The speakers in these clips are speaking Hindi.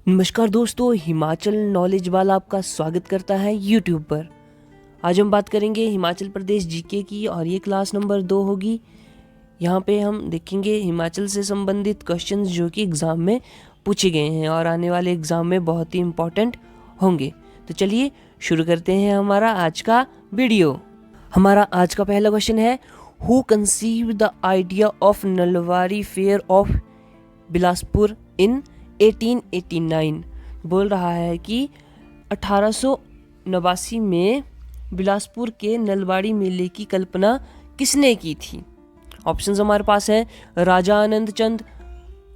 नमस्कार दोस्तों, हिमाचल नॉलेज वाला आपका स्वागत करता है यूट्यूब पर। आज हम बात करेंगे हिमाचल प्रदेश जीके की और ये क्लास नंबर 2 होगी। यहाँ पे हम देखेंगे हिमाचल से संबंधित क्वेश्चंस जो कि एग्ज़ाम में पूछे गए हैं और आने वाले एग्ज़ाम में बहुत ही इम्पोर्टेंट होंगे। तो चलिए शुरू करते हैं हमारा आज का वीडियो। हमारा आज का पहला क्वेश्चन है, who conceive the idea of Nalwari fair of Bilaspur in 1889। बोल रहा है कि 1889 में बिलासपुर के नलवाड़ी मेले की कल्पना किसने की थी। ऑप्शंस हमारे पास हैं, राजा आनंद चंद,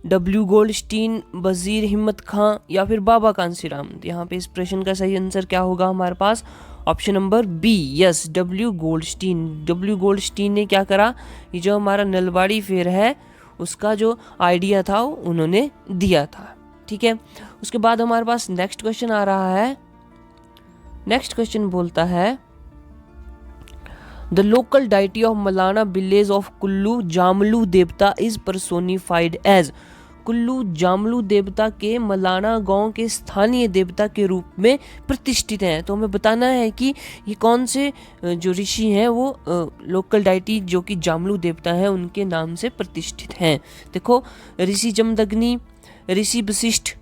डब्ल्यू गोल्डस्टीन, वजीर हिम्मत खां या फिर बाबा कांसीराम। यहाँ पे इस प्रश्न का सही आंसर क्या होगा हमारे पास? Option number B, yes, W Goldstein. W Goldstein ने क्या करा, ये जो हमारा नलवाड़ी फेयर है उसका जो आइडिया था वो उन्होंने दिया था। ठीक है, उसके बाद हमारे पास नेक्स्ट क्वेश्चन आ रहा है। नेक्स्ट क्वेश्चन बोलता है, the local deity of Malana village of Kullu Jamlu Devta is personified as. Kullu Jamlu Devta के मलाना गांव के स्थानीय देवता के रूप में प्रतिष्ठित हैं। तो हमें बताना है कि ये कौन से जो ऋषि हैं वो लोकल डाइटी जो कि जामलू देवता हैं उनके नाम से प्रतिष्ठित हैं। देखो, ऋषि जमदग्नि, ऋषि वशिष्ठ,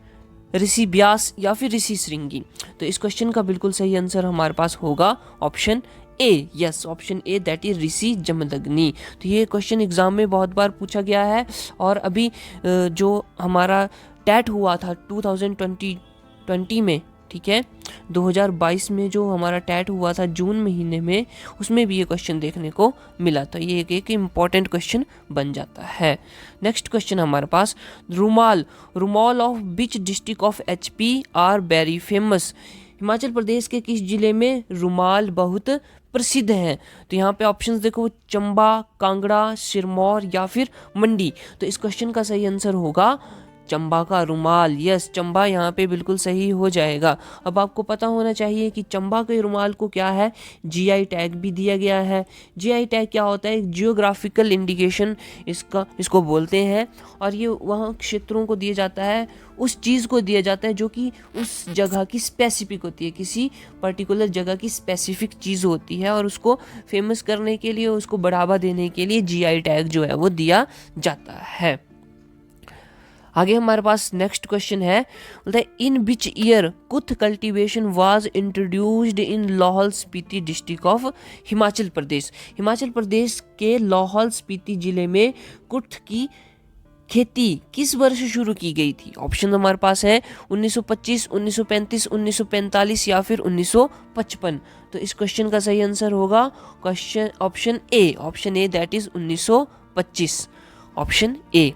ऋषि व्यास या फिर ऋषि श्रृंगी। तो इस क्वेश्चन का बिल्कुल सही आंसर हमारे पास होगा option A, yes, option A, that is Rishi Jamadagni. तो ये क्वेश्चन एग्जाम में बहुत बार पूछा गया है और अभी जो हमारा टैट हुआ था 2020 में, ठीक है, 2022 में जो हमारा टैट हुआ था जून महीने में, उसमें भी ये क्वेश्चन देखने को मिला था। ये एक इम्पॉर्टेंट क्वेश्चन बन जाता है। नेक्स्ट क्वेश्चन हमारे पास, rumal of which district of HP are very famous. Himachal Pradesh के किस जिले में रुमाल बहुत प्रसिद्ध हैं। तो यहाँ पे ऑप्शंस देखो, चंबा, कांगड़ा, सिरमौर या फिर मंडी। तो इस क्वेश्चन का सही आंसर होगा चंबा का रुमाल। यस, चंबा यहाँ पे बिल्कुल सही हो जाएगा। अब आपको पता होना चाहिए कि चंबा के रुमाल को क्या है, GI टैग भी दिया गया है। GI टैग क्या होता है? जियोग्राफिकल इंडिकेशन इसको बोलते हैं और ये वहाँ क्षेत्रों को दिया जाता है, उस चीज़ को दिया जाता है जो कि उस जगह की स्पेसिफिक होती है, किसी पर्टिकुलर जगह की स्पेसिफिक चीज़ होती है और उसको फेमस करने के लिए, उसको बढ़ावा देने के लिए GI टैग जो है वो दिया जाता है। आगे हमारे पास नेक्स्ट क्वेश्चन है, in which year kuth cultivation was introduced in Lahaul Spiti district of Himachal Pradesh. Himachal Pradesh के लाहौल स्पीति जिले में कुथ की खेती किस वर्ष शुरू की गई थी। ऑप्शन हमारे पास है 1925, 1935, 1945 या फिर 1955। तो इस क्वेश्चन का सही आंसर होगा question option A, that is 1925, option A.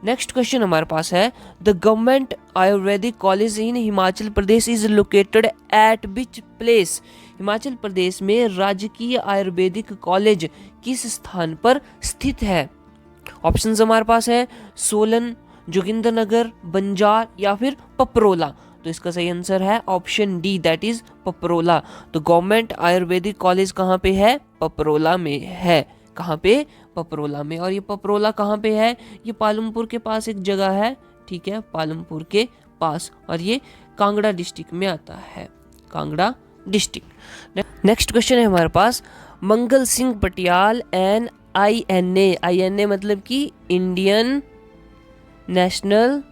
Next question हमारे पास है, the government ayurvedic college in Himachal Pradesh is located at which place. Himachal Pradesh में राजकीय आयुर्वेदिक कॉलेज किस स्थान पर स्थित है। ऑप्शंस हमारे पास है सोलन, जोगिंद्रनगर, बंजार या फिर पपरोला। तो इसका सही आंसर है option D, that is Paprola. तो गवर्नमेंट आयुर्वेदिक कॉलेज कहाँ पे है? पपरोला में है। कहाँ पे? पपरोला में। और ये पपरोला कहाँ पे है? ये पालमपुर के पास एक जगह है, ठीक है, पालमपुर के पास, और ये कांगड़ा डिस्ट्रिक्ट में आता है, कांगड़ा डिस्ट्रिक्ट। नेक्स्ट क्वेश्चन है हमारे पास, मंगल सिंह पटियाल एंड INA मतलब कि Indian National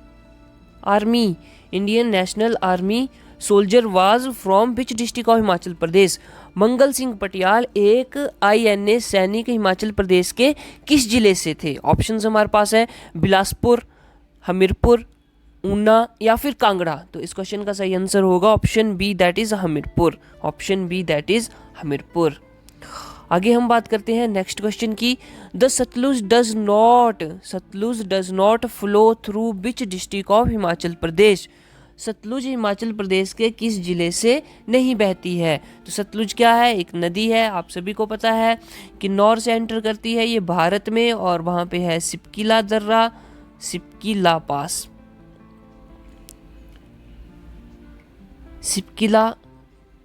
Army soldier was from which district of Himachal Pradesh. Mangal Singh Patial एक INA सैनिक हिमाचल प्रदेश के किस जिले से थे। ऑप्शंस हमारे पास है बिलासपुर, हमीरपुर, ऊना या फिर कांगड़ा। तो इस क्वेश्चन का सही आंसर होगा option B, that is Hamirpur, option B, that is Hamirpur. आगे हम बात करते हैं नेक्स्ट क्वेश्चन की, the Sutlej does not flow through which district of Himachal Pradesh. Sutlej Himachal Pradesh के किस जिले से नहीं बहती है। तो सतलुज क्या है? एक नदी है, आप सभी को पता है, किन्नौर से एंटर करती है ये भारत में, और वहाँ पे है सिपकिला दर्रा, सिपकिला पास, सिपकिला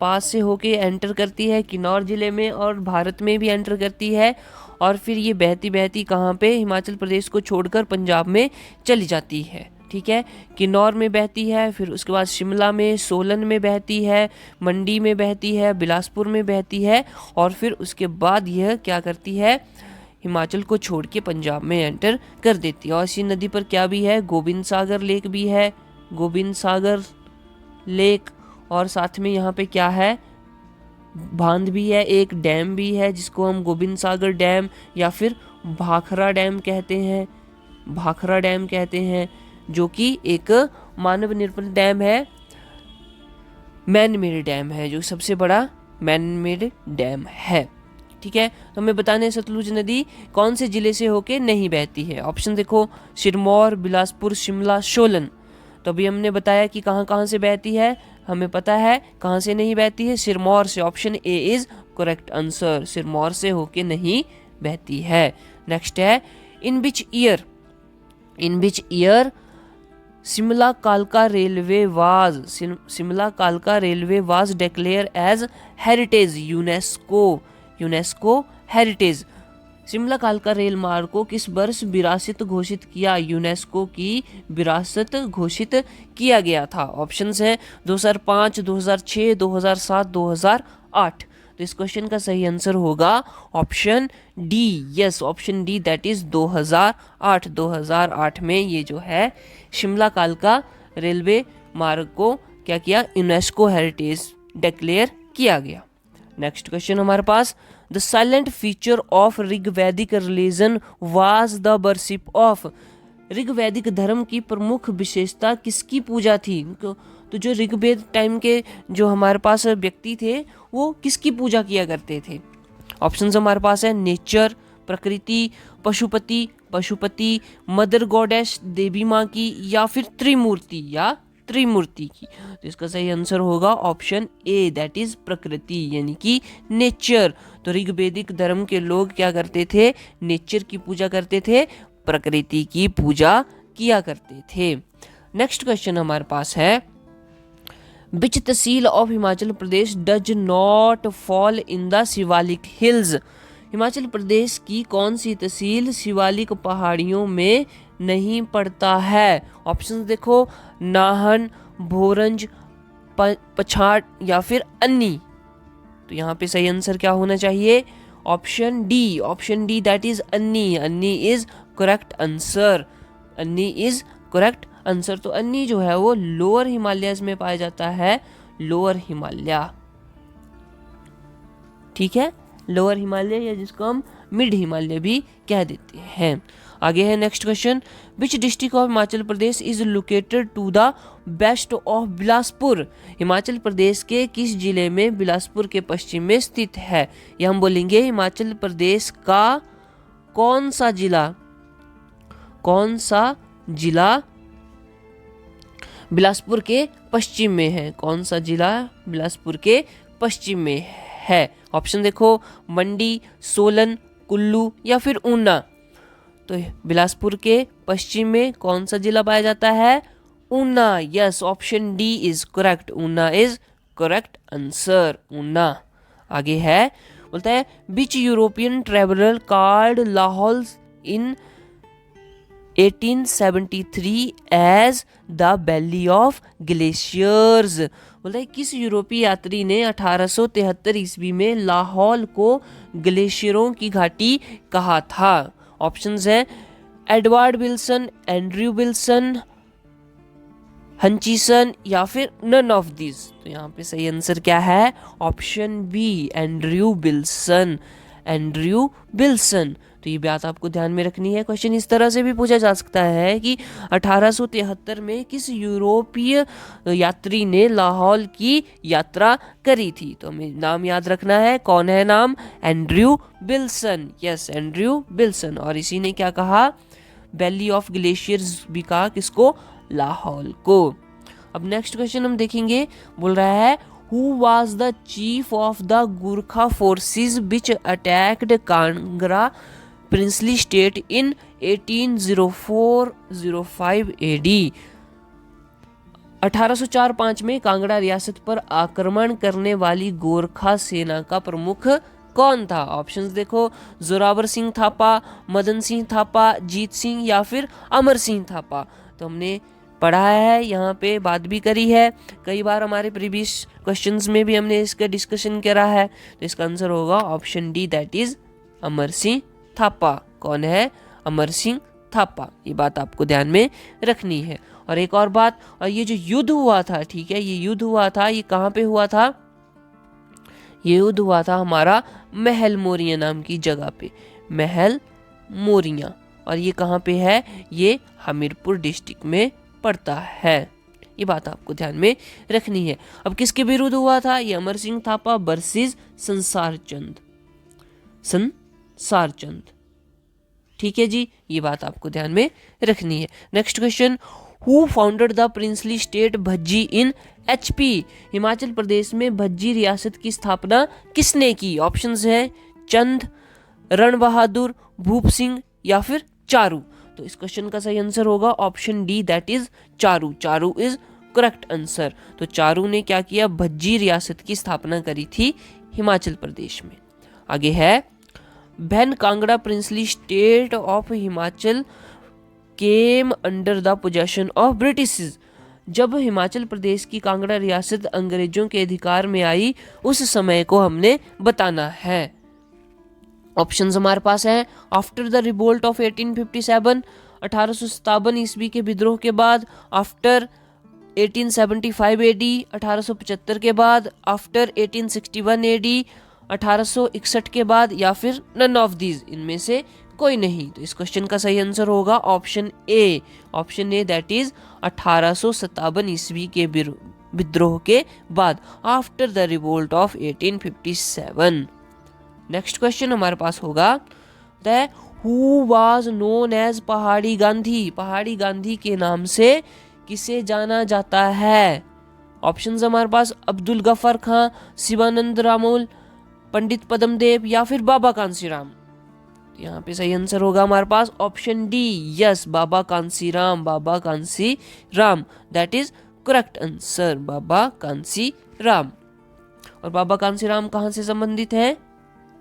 पास से होके एंटर करती है किन्नौर जिले में और भारत में भी एंटर करती है, और फिर ये बहती बहती कहाँ पे? हिमाचल प्रदेश को छोड़कर पंजाब में चली जाती है। ठीक है, किन्नौर में बहती है, फिर उसके बाद शिमला में, सोलन में बहती है, मंडी में बहती है, बिलासपुर में बहती है, और फिर उसके बाद यह क्या करती है, हिमाचल को छोड़ के पंजाब में एंटर कर देती है। और इसी नदी पर क्या भी है, गोबिंद सागर लेक भी है, गोबिंद सागर लेक, और साथ में यहाँ पे क्या है, बांध भी है, एक डैम भी है जिसको हम गोबिंद सागर डैम या फिर भाखड़ा डैम कहते हैं, भाखड़ा डैम कहते हैं, जो कि एक मानव निर्मित डैम है, मैन मेड डैम है, जो सबसे बड़ा मैन मेड डैम है। ठीक है, तो हमें बताना है सतलुज नदी कौन से जिले से होके नहीं बहती है। ऑप्शन देखो, सिरमौर, बिलासपुर, शिमला, सोलन। तो अभी हमने बताया कि कहाँ कहाँ से बहती है, हमें पता है कहाँ से नहीं बहती है, सिरमौर से। Option A is correct answer, Sirmaur से होके नहीं बहती है। नेक्स्ट है, in which year, in which year Shimla कालका रेलवे वाज, शिमला कालका railway was declare as heritage UNESCO, UNESCO heritage. Shimla कालका रेल मार्ग को किस वर्ष विरासत घोषित किया, यूनेस्को की विरासत घोषित किया गया था। ऑप्शंस हैं 2005, 2006, 2007, 2008। तो इस क्वेश्चन का सही आंसर होगा option D, yes option D, that is 2008। 2008 में ये जो है शिमला कालका रेलवे मार्ग को क्या किया, यूनेस्को हेरिटेज डिक्लेयर किया गया। नेक्स्ट क्वेश्चन हमारे पास, the silent feature of Rigvedic religion was the worship of. ऋग्वैदिक धर्म की प्रमुख विशेषता किसकी पूजा थी। तो जो ऋग्वेद टाइम के जो हमारे पास व्यक्ति थे वो किसकी पूजा किया करते थे। ऑप्शंस हमारे पास है नेचर, प्रकृति, पशुपति, पशुपति, मदर गॉडेस देवी माँ की, या फिर त्रिमूर्ति या त्रिमूर्ति की। तो इसका सही आंसर होगा ऑप्शन ए, दैट इज प्रकृति, यानी कि नेचर। तो ऋग्वैदिक धर्म के लोग क्या करते थे, नेचर की पूजा करते थे, प्रकृति की पूजा किया करते थे। नेक्स्ट क्वेश्चन हमारे पास है, which tehsil of Himachal Pradesh does not fall in the Shivalik hills. Himachal Pradesh की कौन सी तहसील शिवालिक पहाड़ियों में नहीं पड़ता है। ऑप्शंस देखो, नाहन, भोरंज, पछाड़ या फिर अन्नी। तो यहाँ पे सही आंसर क्या होना चाहिए, option D, option D, that is अन्नी। अन्नी इज करेक्ट आंसर, अन्नी इज करेक्ट आंसर। तो अन्नी जो है वो लोअर हिमालयस में पाया जाता है, लोअर हिमालय, ठीक है, लोअर हिमालय, या जिसको हम मिड हिमालय भी कह देते हैं। आगे है next question, which district of Himachal Pradesh is located to the west of Bilaspur. Himachal Pradesh के किस जिले में बिलासपुर के पश्चिम में स्थित है। यह हम बोलेंगे हिमाचल प्रदेश का कौन सा जिला, कौन सा जिला बिलासपुर के पश्चिम में है, कौन सा जिला बिलासपुर के पश्चिम में है। ऑप्शन देखो, मंडी, सोलन, कुल्लू या फिर ऊना। तो बिलासपुर के पश्चिम में कौन सा जिला पाया जाता है, Una, yes option D is correct, Una is correct answer, Una. आगे है, बोलता है which European traveller called Lahaul in 1873 as the valley of glaciers. बोलता है किस यूरोपीय यात्री ने 1873 ईस्वी में लाहौल को ग्लेशियरों की घाटी कहा था। ऑप्शंस हैं एडवर्ड विल्सन, एंड्रयू विल्सन, हंचिसन या फिर नन ऑफ दिस। तो यहाँ पे सही आंसर क्या है, option B, Andrew Wilson, Andrew Wilson. तो ये बात आपको ध्यान में रखनी है। क्वेश्चन इस तरह से भी पूछा जा सकता है कि 1873 में किस यूरोपीय यात्री ने लाहौल की यात्रा करी थी। तो हमें नाम याद रखना है, कौन है नाम, Andrew Wilson, yes Andrew Wilson. और इसी ने क्या कहा, वैली ऑफ ग्लेशियर्स भी कहा, किसको, लाहौल को। अब नेक्स्ट क्वेश्चन हम देखेंगे, बोल रहा है Who was the chief of the Gurkha forces which attacked Kangra princely state in 1804-05 AD। 1804-05 में कांगड़ा रियासत पर आक्रमण करने वाली गोरखा सेना का प्रमुख कौन था। ऑप्शंस देखो, जोरावर सिंह थापा, मदन सिंह थापा, जीत सिंह या फिर अमर सिंह थापा। तो हमने पढ़ा है, यहाँ पे बात भी करी है, कई बार हमारे प्रीवियस क्वेश्चंस में भी हमने इसका डिस्कशन करा है। तो इसका आंसर होगा option D, that is Amar Singh Thapa. कौन है? अमर सिंह थापा। ये बात आपको ध्यान में रखनी है। और एक और बात, और ये जो युद्ध हुआ था, ठीक है, ये युद्ध हुआ था, ये कहाँ पे हुआ था? ये युद्ध हुआ था हमारा महल मोरिया नाम की जगह पे, महल मोरिया। और ये कहाँ पे है? ये हमीरपुर डिस्ट्रिक्ट में पड़ता है। ये बात आपको ध्यान में रखनी है। अब किसके विरुद्ध हुआ था? ये अमर सिंह थापा वर्सेस संसार चंद, संसार चंद। ठीक है जी, ये बात आपको ध्यान में रखनी है। Next question, who founded the princely state Bhajji in HP? Himachal Pradesh में भज्जी रियासत की स्थापना किसने की? ऑप्शंस हैं चंद, रण बहादुर, भूप सिंह या फिर चारू। तो इस क्वेश्चन का सही आंसर होगा option D, that is Charu. Charu is correct answer. तो चारू ने क्या किया? भज्जी रियासत की स्थापना करी थी हिमाचल प्रदेश में। आगे है, भैन Kangra princely state of Himachal came under the possession of British. जब हिमाचल प्रदेश की कांगड़ा रियासत अंग्रेजों के अधिकार में आई, उस समय को हमने बताना है। ऑप्शंस हमारे पास हैं, आफ्टर द रिवोल्ट ऑफ 1857, 1857 ईस्वी के विद्रोह के बाद, आफ्टर 1875 AD, 1875 के बाद, आफ्टर 1861 AD, 1861 के बाद, या फिर नन ऑफ दीज, इनमें से कोई नहीं। तो इस क्वेश्चन का सही आंसर होगा option A, option A, that is 1857 ईस्वी के विद्रोह के बाद, after the revolt of 1857। Next question हमारे पास होगा, हु वाज नोन एज पहाड़ी गांधी? पहाड़ी गांधी के नाम से किसे जाना जाता है? ऑप्शंस हमारे पास अब्दुल गफर खां, शिवानंद रामोल, पंडित पद्मदेव या फिर बाबा कांसीराम। यहाँ पे सही आंसर होगा हमारे पास option D, yes, Baba Kanshiram. Baba Kanshiram, that is correct answer, Baba Kanshiram. और बाबा कांसीराम कहाँ से संबंधित है?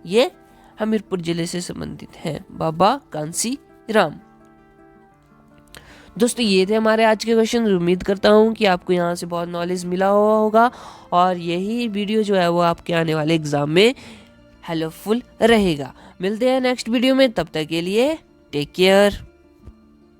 ये हमीरपुर जिले से संबंधित है, बाबा कांसीराम। दोस्तों ये थे हमारे आज के क्वेश्चन। उम्मीद करता हूँ कि आपको यहाँ से बहुत नॉलेज मिला हुआ होगा और यही वीडियो जो है वो आपके आने वाले एग्जाम में हेल्पफुल रहेगा। मिलते हैं नेक्स्ट वीडियो में, तब तक के लिए टेक केयर।